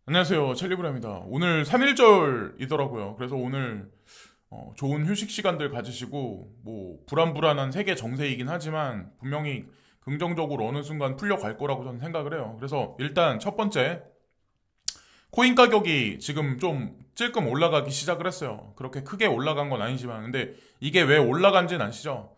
안녕하세요. 찰리브라입니다. 오늘 3.1절이더라고요. 그래서 오늘 좋은 휴식 시간들 가지시고 뭐 불안불안한 세계 정세이긴 하지만 분명히 긍정적으로 어느 순간 풀려갈 거라고 저는 생각을 해요. 그래서 일단 첫 번째, 코인 가격이 지금 좀 찔끔 올라가기 시작을 했어요. 그렇게 크게 올라간 건 아니지만 근데 이게 왜 올라간지는 아시죠?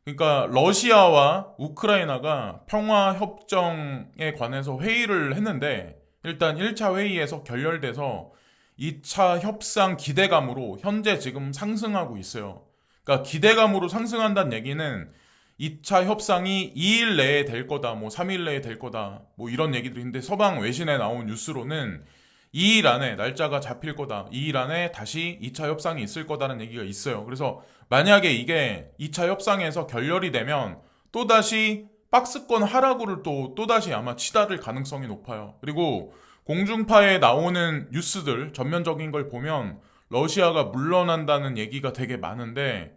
그러니까 러시아와 우크라이나가 평화 협정에 관해서 회의를 했는데 일단 1차 회의에서 결렬돼서 2차 협상 기대감으로 현재 지금 상승하고 있어요. 그러니까 기대감으로 상승한다는 얘기는 2차 협상이 2일 내에 될 거다, 뭐 3일 내에 될 거다, 뭐 이런 얘기들이 있는데 서방 외신에 나온 뉴스로는 2일 안에 날짜가 잡힐 거다. 2일 안에 다시 2차 협상이 있을 거다는 얘기가 있어요. 그래서 만약에 이게 2차 협상에서 결렬이 되면 또다시 박스권 하락으로 또다시 아마 치달을 가능성이 높아요. 그리고 공중파에 나오는 뉴스들, 전면적인 걸 보면 러시아가 물러난다는 얘기가 되게 많은데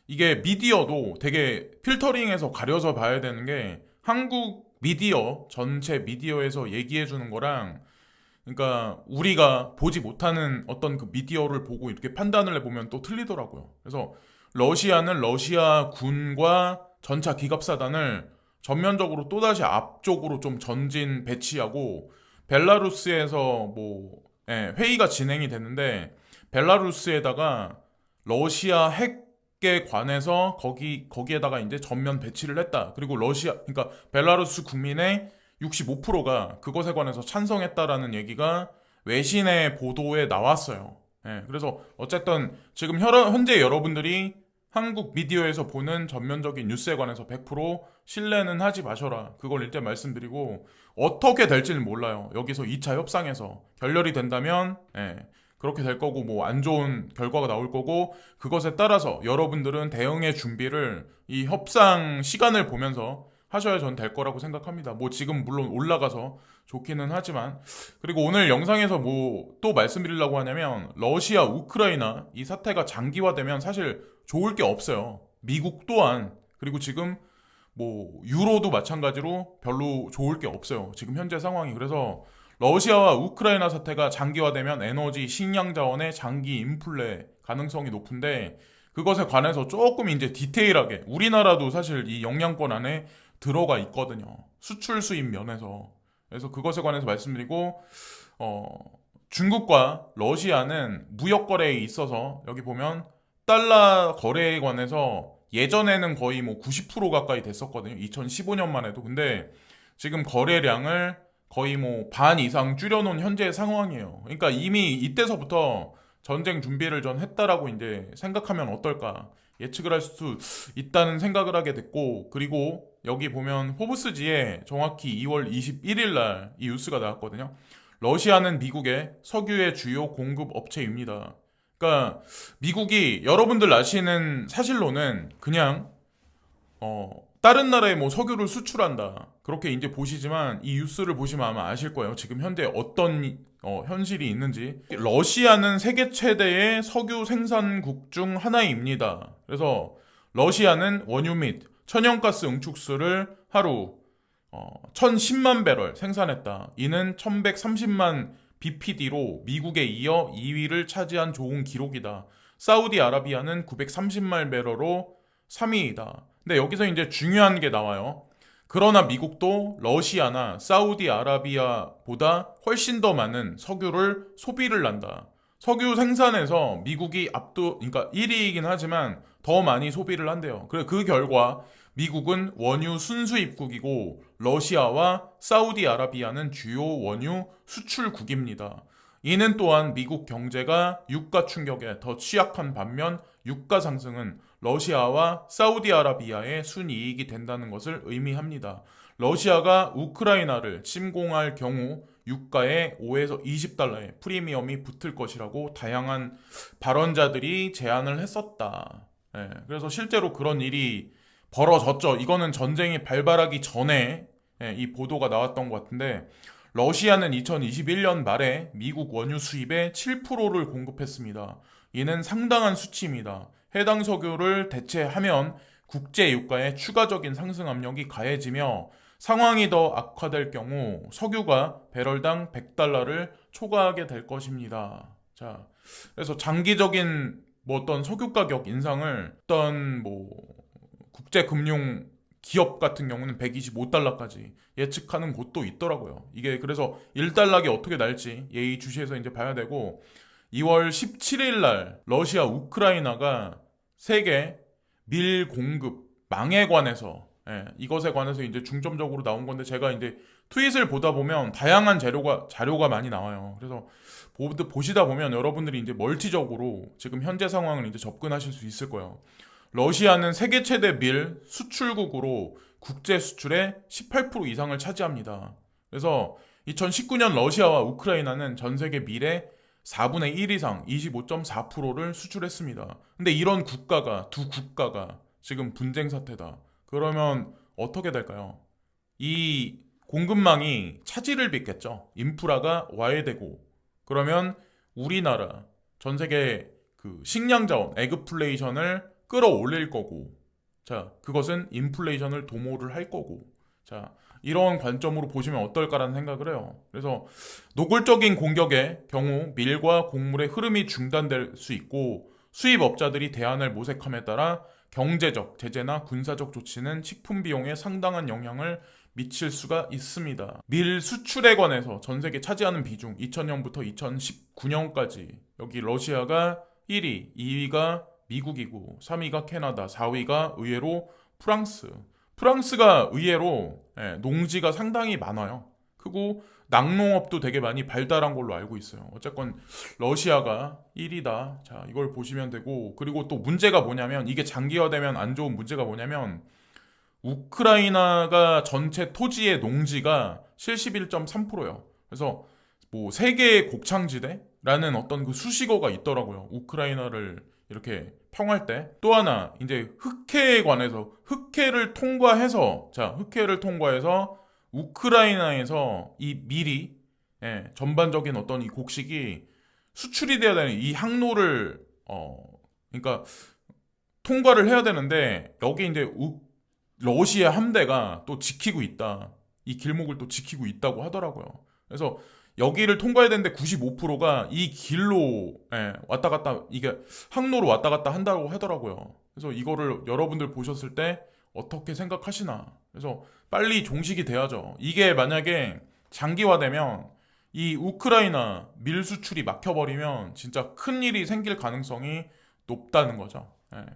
이게 미디어도 되게 필터링해서 가려서 봐야 되는 게 한국 미디어, 전체 미디어에서 얘기해 주는 거랑 그러니까 우리가 보지 못하는 어떤 그 미디어를 보고 이렇게 판단을 해보면 또 틀리더라고요. 그래서 러시아는 러시아 군과 전차 기갑사단을 전면적으로 또다시 앞쪽으로 좀 전진 배치하고 벨라루스에서 회의가 진행이 됐는데 벨라루스에다가 러시아 핵에 관해서 거기에다가 이제 전면 배치를 했다. 그리고 그러니까 벨라루스 국민의 65%가 그것에 관해서 찬성했다라는 얘기가 외신의 보도에 나왔어요. 예, 그래서 어쨌든 지금 현재 여러분들이 한국 미디어에서 보는 전면적인 뉴스에 관해서 100% 신뢰는 하지 마셔라. 그걸 일단 말씀드리고 어떻게 될지는 몰라요. 여기서 2차 협상에서 결렬이 된다면 그렇게 될 거고 뭐 안 좋은 결과가 나올 거고 그것에 따라서 여러분들은 대응의 준비를 이 협상 시간을 보면서 하셔야 전 될 거라고 생각합니다. 뭐 지금 물론 올라가서 좋기는 하지만 그리고 오늘 영상에서 뭐 또 말씀드리려고 하냐면 러시아, 우크라이나 이 사태가 장기화되면 사실 좋을 게 없어요. 미국 또한 그리고 지금 뭐 유로도 마찬가지로 별로 좋을 게 없어요. 지금 현재 상황이 그래서 러시아와 우크라이나 사태가 장기화되면 에너지, 식량 자원의 장기 인플레 가능성이 높은데 그것에 관해서 조금 이제 디테일하게 우리나라도 사실 이 영향권 안에 들어가 있거든요. 수출 수입 면에서. 그래서 그것에 관해서 말씀드리고 어, 중국과 러시아는 무역 거래에 있어서 여기 보면 달러 거래에 관해서 예전에는 거의 뭐 90% 가까이 됐었거든요. 2015년만 해도. 근데 지금 거래량을 거의 뭐 반 이상 줄여놓은 현재 상황이에요. 그러니까 이미 이때서부터 전쟁 준비를 전 했다라고 이제 생각하면 어떨까 예측을 할 수 있다는 생각을 하게 됐고 그리고 여기 보면 포브스지에 정확히 2월 21일 날 이 뉴스가 나왔거든요. 러시아는 미국의 석유의 주요 공급 업체입니다. 그러니까 미국이 여러분들 아시는 사실로는 그냥 다른 나라에 뭐 석유를 수출한다. 그렇게 이제 보시지만 이 뉴스를 보시면 아마 아실 거예요. 지금 현재 어떤 현실이 있는지. 러시아는 세계 최대의 석유 생산국 중 하나입니다. 그래서 러시아는 원유 및 천연가스 응축수를 하루 1010만 배럴 생산했다. 이는 1130만 BPD로 미국에 이어 2위를 차지한 좋은 기록이다. 사우디아라비아는 930만 배럴로 3위이다. 근데 여기서 이제 중요한 게 나와요. 그러나 미국도 러시아나 사우디아라비아보다 훨씬 더 많은 석유를 소비를 한다. 석유 생산에서 미국이 그러니까 1위이긴 하지만 더 많이 소비를 한대요. 그 결과 미국은 원유 순수입국이고 러시아와 사우디아라비아는 주요 원유 수출국입니다. 이는 또한 미국 경제가 유가 충격에 더 취약한 반면 유가 상승은 러시아와 사우디아라비아의 순이익이 된다는 것을 의미합니다. 러시아가 우크라이나를 침공할 경우 유가에 5에서 20달러의 프리미엄이 붙을 것이라고 다양한 발언자들이 제안을 했었다. 그래서 실제로 그런 일이 벌어졌죠. 이거는 전쟁이 발발하기 전에 이 보도가 나왔던 것 같은데 러시아는 2021년 말에 미국 원유 수입의 7%를 공급했습니다. 이는 상당한 수치입니다. 해당 석유를 대체하면 국제 유가의 추가적인 상승 압력이 가해지며 상황이 더 악화될 경우 석유가 배럴당 100달러를 초과하게 될 것입니다. 자, 그래서 장기적인 뭐 어떤 석유 가격 인상을 어떤 뭐 국제금융 기업 같은 경우는 125달러까지 예측하는 곳도 있더라고요. 이게 그래서 1달러가 어떻게 날지 예의주시해서 이제 봐야 되고, 2월 17일 날 러시아 우크라이나가 세계 밀 공급 망에 관해서, 이것에 관해서 이제 중점적으로 나온 건데, 제가 이제 트윗을 보다 보면 다양한 자료가 많이 나와요. 그래서 보시다 보면 여러분들이 이제 멀티적으로 지금 현재 상황을 이제 접근하실 수 있을 거예요. 러시아는 세계 최대 밀 수출국으로 국제 수출의 18% 이상을 차지합니다. 그래서 2019년 러시아와 우크라이나는 전 세계 밀의 4분의 1 이상 25.4%를 수출했습니다. 근데 이런 두 국가가 지금 분쟁 사태다. 그러면 어떻게 될까요? 이 공급망이 차질을 빚겠죠. 인프라가 와해되고, 그러면 우리나라 전 세계 그 식량 자원, 에그플레이션을 끌어올릴 거고, 자, 그것은 인플레이션을 도모를 할 거고, 자, 이런 관점으로 보시면 어떨까라는 생각을 해요. 그래서 노골적인 공격의 경우 밀과 곡물의 흐름이 중단될 수 있고, 수입업자들이 대안을 모색함에 따라 경제적, 제재나 군사적 조치는 식품 비용에 상당한 영향을 미칠 수가 있습니다. 밀 수출에 관해서 전 세계 차지하는 비중 2000년부터 2019년까지 여기 러시아가 1위, 2위가 미국이고 3위가 캐나다, 4위가 의외로 프랑스. 프랑스가 의외로 농지가 상당히 많아요. 그리고 낙농업도 되게 많이 발달한 걸로 알고 있어요. 어쨌건 러시아가 1위다. 자, 이걸 보시면 되고, 그리고 또 문제가 뭐냐면, 이게 장기화되면 안 좋은 문제가 뭐냐면, 우크라이나가 전체 토지의 농지가 71.3%예요. 그래서 뭐 세계의 곡창지대라는 어떤 그 수식어가 있더라고요. 우크라이나를 이렇게 평할 때. 또 하나 이제 흑해에 관해서, 흑해를 통과해서 우크라이나에서 이 밀이, 전반적인 어떤 이 곡식이 수출이 돼야 되는 이 항로를 그러니까 통과를 해야 되는데, 여기 이제 러시아 함대가 또 지키고 있다. 이 길목을 또 지키고 있다고 하더라고요. 그래서 여기를 통과해야 되는데 95%가 이 길로 왔다 갔다, 이게 항로로 왔다 갔다 한다고 하더라고요. 그래서 이거를 여러분들 보셨을 때 어떻게 생각하시나? 그래서 빨리 종식이 돼야죠. 이게 만약에 장기화되면 이 우크라이나 밀 수출이 막혀버리면 진짜 큰 일이 생길 가능성이 높다는 거죠.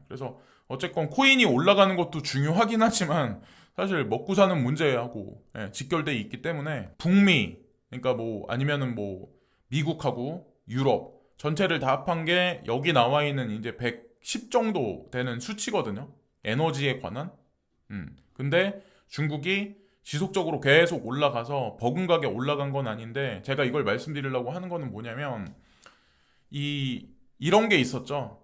그래서 어쨌건 코인이 올라가는 것도 중요하긴 하지만 사실 먹고 사는 문제하고 직결돼 있기 때문에, 북미, 그러니까 뭐 아니면은 뭐 미국하고 유럽 전체를 다 합한 게 여기 나와 있는 이제 110 정도 되는 수치거든요. 에너지에 관한. 근데 중국이 지속적으로 계속 올라가서 버금가게 올라간 건 아닌데, 제가 이걸 말씀드리려고 하는 거는 뭐냐면, 이런 게 있었죠.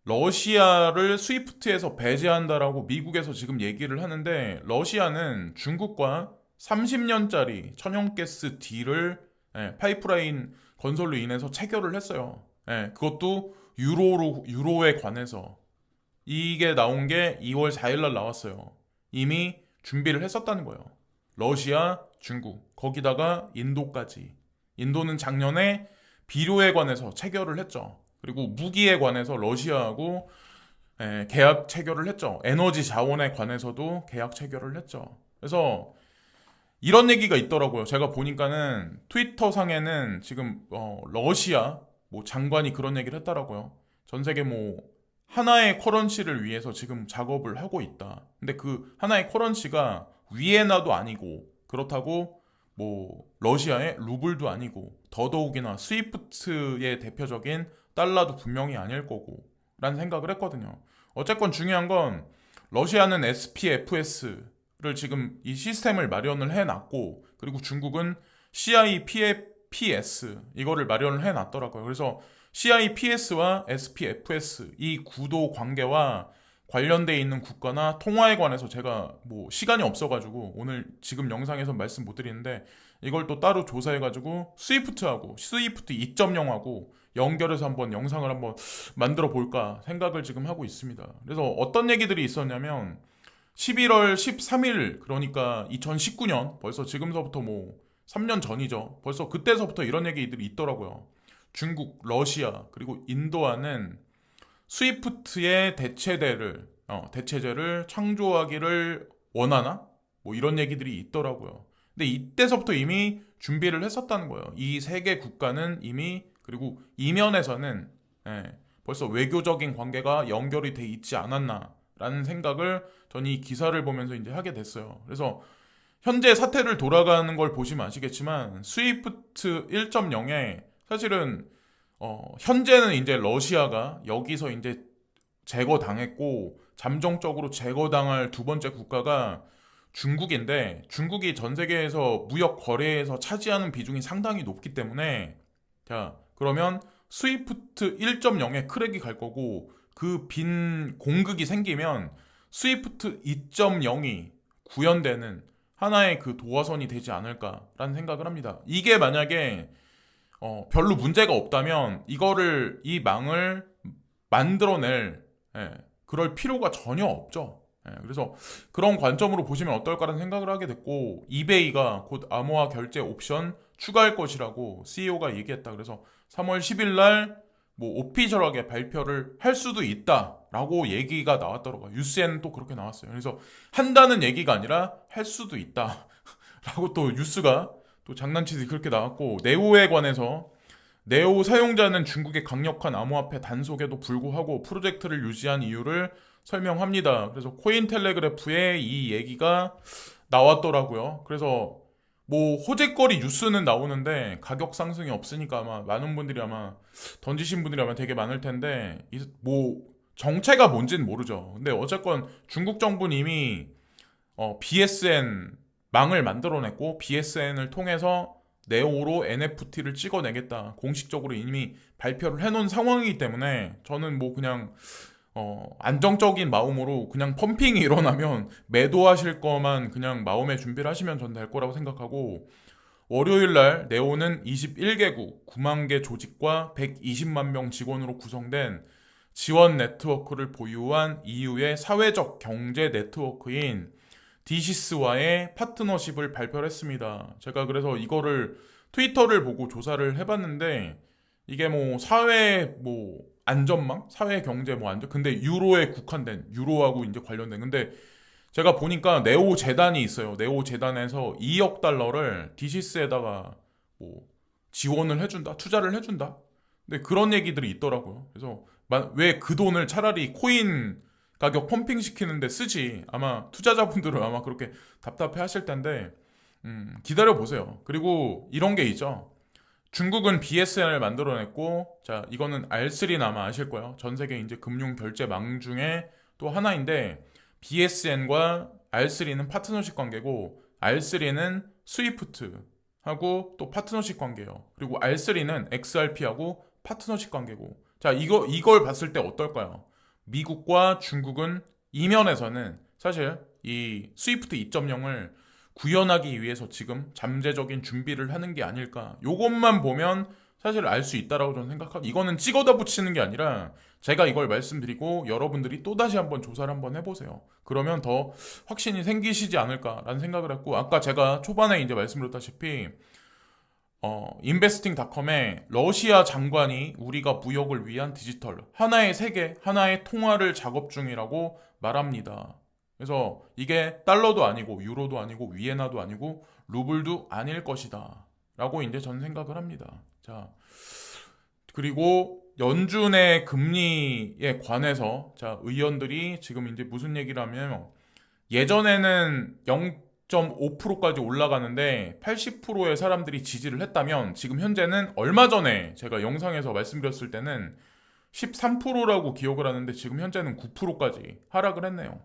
러시아를 스위프트에서 배제한다라고 미국에서 지금 얘기를 하는데, 러시아는 중국과 30년짜리 천연가스 딜을 파이프라인 건설로 인해서 체결을 했어요. 그것도 유로에 관해서. 이게 나온 게 2월 4일 날 나왔어요. 이미 준비를 했었다는 거예요. 러시아, 중국, 거기다가 인도까지. 인도는 작년에 비료에 관해서 체결을 했죠. 그리고 무기에 관해서 러시아하고 계약 체결을 했죠. 에너지 자원에 관해서도 계약 체결을 했죠. 그래서 이런 얘기가 있더라고요. 제가 보니까는 트위터 상에는 지금 러시아 뭐 장관이 그런 얘기를 했더라고요. 전 세계 뭐 하나의 커런시를 위해서 지금 작업을 하고 있다. 근데 그 하나의 커런시가 위에나도 아니고, 그렇다고 뭐 러시아의 루블도 아니고, 더더욱이나 스위프트의 대표적인 달러도 분명히 아닐 거고 라는 생각을 했거든요. 어쨌건 중요한 건 러시아는 SPFS를 지금 이 시스템을 마련을 해놨고, 그리고 중국은 CIPS 이거를 마련을 해놨더라고요. 그래서 CIPS와 SPFS 이 구도 관계와 관련돼 있는 국가나 통화에 관해서 제가 뭐 시간이 없어가지고 오늘 지금 영상에서 말씀 못 드리는데, 이걸 또 따로 조사해가지고 스위프트 2.0하고 연결해서 한번 영상을 한번 만들어 볼까 생각을 지금 하고 있습니다. 그래서 어떤 얘기들이 있었냐면, 11월 13일, 그러니까 2019년, 벌써 지금서부터 뭐 3년 전이죠. 벌써 그때서부터 이런 얘기들이 있더라고요. 중국, 러시아, 그리고 인도와는 스위프트의 대체제를 창조하기를 원하나? 뭐 이런 얘기들이 있더라고요. 근데 이때서부터 이미 준비를 했었다는 거예요. 이 세 개 국가는 이미, 그리고 이면에서는 예, 벌써 외교적인 관계가 연결이 돼 있지 않았나라는 생각을 전 이 기사를 보면서 이제 하게 됐어요. 그래서 현재 사태를 돌아가는 걸 보시면 아시겠지만 스위프트 1.0에 사실은 현재는 이제 러시아가 여기서 이제 제거당했고 잠정적으로 제거당할 두 번째 국가가 중국인데, 중국이 전 세계에서 무역 거래에서 차지하는 비중이 상당히 높기 때문에, 자, 그러면 스위프트 1.0에 크랙이 갈 거고 그 빈 공극이 생기면 스위프트 2.0이 구현되는 하나의 그 도화선이 되지 않을까라는 생각을 합니다. 이게 만약에 별로 문제가 없다면 이 망을 만들어낼 그럴 필요가 전혀 없죠. 그래서 그런 관점으로 보시면 어떨까라는 생각을 하게 됐고, 이베이가 곧 암호화 결제 옵션 추가할 것이라고 CEO가 얘기했다. 그래서 3월 10일 날 뭐 오피셜하게 발표를 할 수도 있다라고 얘기가 나왔더라고요. 뉴스에는 또 그렇게 나왔어요. 그래서 한다는 얘기가 아니라 할 수도 있다라고 또 뉴스가 또 장난치듯이 그렇게 나왔고, 네오에 관해서 네오 사용자는 중국의 강력한 암호화폐 단속에도 불구하고 프로젝트를 유지한 이유를 설명합니다. 그래서 코인텔레그래프에 이 얘기가 나왔더라고요. 그래서 뭐 호재거리 뉴스는 나오는데 가격 상승이 없으니까 아마 많은 분들이 아마 던지신 분들이 아마 되게 많을 텐데, 뭐 정체가 뭔지는 모르죠. 근데 어쨌건 중국 정부는 이미 BSN 망을 만들어냈고 BSN을 통해서 네오로 NFT를 찍어내겠다 공식적으로 이미 발표를 해놓은 상황이기 때문에, 저는 뭐 그냥 안정적인 마음으로 그냥 펌핑이 일어나면 매도하실 거만 그냥 마음의 준비를 하시면 전 될 거라고 생각하고, 월요일 날 네오는 21개국 9만 개 조직과 120만 명 직원으로 구성된 지원 네트워크를 보유한 EU의 사회적 경제 네트워크인 디시스와의 파트너십을 발표를 했습니다. 제가 그래서 이거를 트위터를 보고 조사를 해봤는데, 이게 뭐 사회 뭐 안전망, 사회 경제 뭐 안전, 근데 유로에 국한된, 유로하고 이제 관련된, 근데 제가 보니까 네오 재단이 있어요. 네오 재단에서 2억 달러를 디시스에다가 뭐 지원을 해준다, 투자를 해준다. 근데 그런 얘기들이 있더라고요. 그래서 왜 그 돈을 차라리 코인 가격 펌핑 시키는데 쓰지? 아마 투자자분들은 아마 그렇게 답답해 하실 텐데, 기다려 보세요. 그리고 이런 게 있죠. 중국은 BSN을 만들어냈고, 자, 이거는 R3는 아마 아실 거예요. 전 세계 이제 금융 결제망 중에 또 하나인데, BSN과 R3는 파트너십 관계고, R3는 스위프트하고 또 파트너십 관계예요. 그리고 R3는 XRP하고 파트너십 관계고. 자, 이걸 봤을 때 어떨까요? 미국과 중국은 이면에서는 사실 이 스위프트 2.0을 구현하기 위해서 지금 잠재적인 준비를 하는 게 아닐까. 요것만 보면 사실 알 수 있다라고 저는 생각하고, 이거는 찍어다 붙이는 게 아니라 제가 이걸 말씀드리고 여러분들이 또다시 한번 조사를 한번 해보세요. 그러면 더 확신이 생기시지 않을까라는 생각을 했고, 아까 제가 초반에 이제 말씀드렸다시피 인베스팅닷컴에 러시아 장관이 우리가 무역을 위한 디지털 하나의 세계, 하나의 통화를 작업 중이라고 말합니다. 그래서 이게 달러도 아니고 유로도 아니고 위에나도 아니고 루블도 아닐 것이다 라고 이제 전 생각을 합니다. 자, 그리고 연준의 금리에 관해서 자, 의원들이 지금 이제 무슨 얘기를 하면, 예전에는 0.5%까지 올라가는데 80%의 사람들이 지지를 했다면, 지금 현재는 얼마 전에 제가 영상에서 말씀드렸을 때는 13%라고 기억을 하는데 지금 현재는 9%까지 하락을 했네요.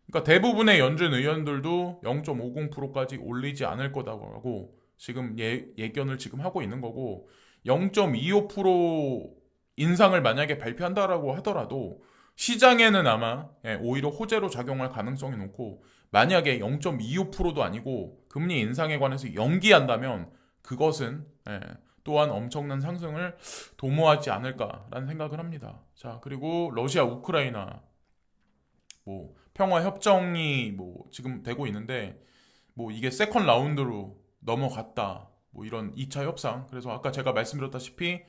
그러니까 대부분의 연준 의원들도 0.50%까지 올리지 않을 거다고 지금 예견을 지금 하고 있는 거고, 0.25% 인상을 만약에 발표한다라고 하더라도 시장에는 아마 오히려 호재로 작용할 가능성이 높고, 만약에 0.25%도 아니고 금리 인상에 관해서 연기한다면 그것은 또한 엄청난 상승을 도모하지 않을까라는 생각을 합니다. 자, 그리고 러시아 우크라이나 뭐 평화 협정이 뭐 지금 되고 있는데 뭐 이게 세컨 라운드로 넘어갔다. 뭐 이런 2차 협상. 그래서 아까 제가 말씀드렸다시피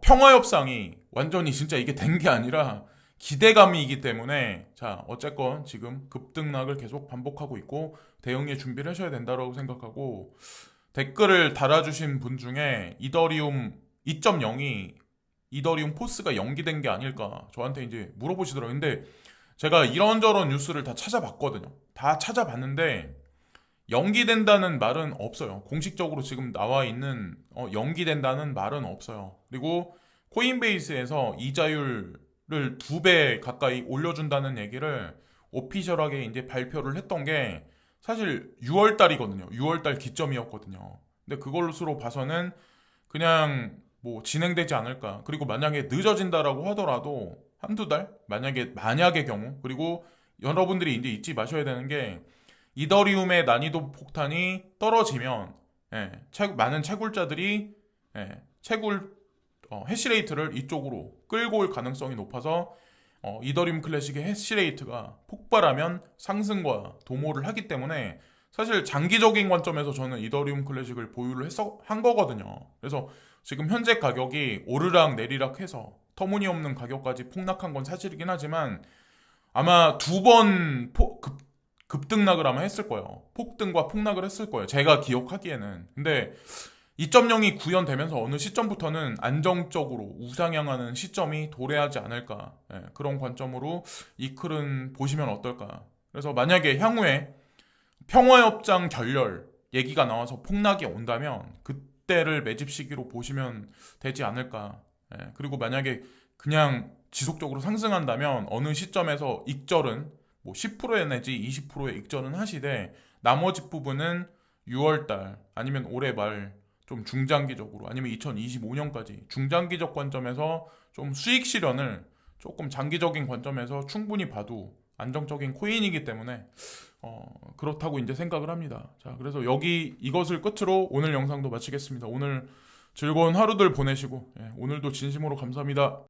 평화 협상이 완전히 진짜 이게 된 게 아니라 기대감이기 때문에 자 어쨌건 지금 급등락을 계속 반복하고 있고 대응의 준비를 하셔야 된다고 생각하고 댓글을 달아주신 분 중에 이더리움 2.0이 이더리움 포스가 연기된 게 아닐까 저한테 이제 물어보시더라고요. 근데 제가 이런저런 뉴스를 다 찾아봤거든요. 다 찾아봤는데 연기된다는 말은 없어요. 공식적으로 지금 나와 있는 연기된다는 말은 없어요. 그리고 코인베이스에서 이자율을 2배 가까이 올려준다는 얘기를 오피셜하게 이제 발표를 했던 게 사실 6월 달이거든요. 6월 달 기점이었거든요. 근데 그걸로 봐서는 그냥 뭐 진행되지 않을까. 그리고 만약에 늦어진다라고 하더라도 한두 달? 만약의 경우. 그리고 여러분들이 이제 잊지 마셔야 되는 게 이더리움의 난이도 폭탄이 떨어지면 많은 채굴자들이 채굴 해시레이트를 이쪽으로 끌고 올 가능성이 높아서 이더리움 클래식의 해시레이트가 폭발하면 상승과 도모를 하기 때문에 사실 장기적인 관점에서 저는 이더리움 클래식을 보유를 한 거거든요. 그래서 지금 현재 가격이 오르락 내리락 해서 터무니없는 가격까지 폭락한 건 사실이긴 하지만 아마 2번 급등락을 아마 했을 거예요. 폭등과 폭락을 했을 거예요. 제가 기억하기에는. 근데 2.0이 구현되면서 어느 시점부터는 안정적으로 우상향하는 시점이 도래하지 않을까. 그런 관점으로 이클은 보시면 어떨까. 그래서 만약에 향후에 평화협정 결렬 얘기가 나와서 폭락이 온다면 그때를 매집 시기로 보시면 되지 않을까. 그리고 만약에 그냥 지속적으로 상승한다면 어느 시점에서 익절은 뭐 10% 내지 20%의 익절은 하시되 나머지 부분은 6월달 아니면 올해 말 좀 중장기적으로 아니면 2025년까지 중장기적 관점에서 좀 수익 실현을 조금 장기적인 관점에서 충분히 봐도 안정적인 코인이기 때문에 그렇다고 이제 생각을 합니다. 자, 그래서 이것을 끝으로 오늘 영상도 마치겠습니다. 오늘 즐거운 하루들 보내시고 오늘도 진심으로 감사합니다.